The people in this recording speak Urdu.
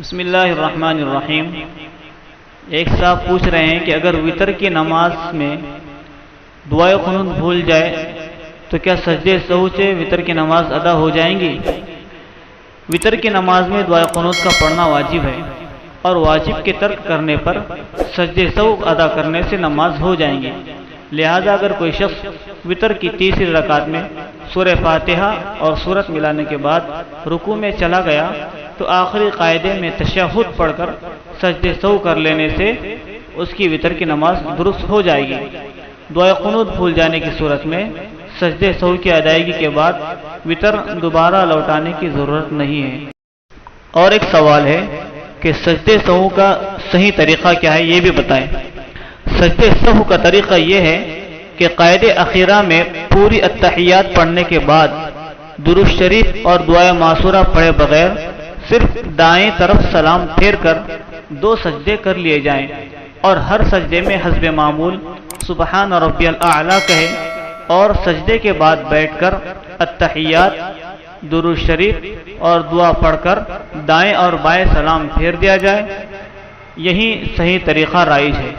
بسم اللہ الرحمن الرحیم۔ ایک صاحب پوچھ رہے ہیں کہ اگر وتر کی نماز میں دعائے قنوت بھول جائے تو کیا سجدے سہو سے وتر کی نماز ادا ہو جائیں گی؟ وتر کی نماز میں دعائے قنوت کا پڑھنا واجب ہے اور واجب کے ترک کرنے پر سجدے سہو ادا کرنے سے نماز ہو جائیں گی۔ لہذا اگر کوئی شخص وتر کی تیسری رکعت میں سورہ فاتحہ اور سورت ملانے کے بعد رکوع میں چلا گیا تو آخری قاعدے میں تشہد پڑھ کر سجدے سہو کر لینے سے اس کی وتر کی نماز درست ہو جائے گی۔ دعائے قنوت بھول جانے کی صورت میں سجدے سہو کی ادائیگی کے بعد وتر دوبارہ لوٹانے کی ضرورت نہیں ہے۔ اور ایک سوال ہے کہ سجدے سہو کا صحیح طریقہ کیا ہے، یہ بھی بتائیں۔ سجدے سہو کا طریقہ یہ ہے کہ قاعدے اخیرہ میں پوری التحیات پڑھنے کے بعد درود شریف اور دعائے معصورہ پڑھے بغیر صرف دائیں طرف سلام پھیر کر 2 سجدے کر لیے جائیں اور ہر سجدے میں حسب معمول سبحان ربی الاعلی کہے اور سجدے کے بعد بیٹھ کر التحیات، درود شریف اور دعا پڑھ کر دائیں اور بائیں سلام پھیر دیا جائے۔ یہی صحیح طریقہ رائج ہے۔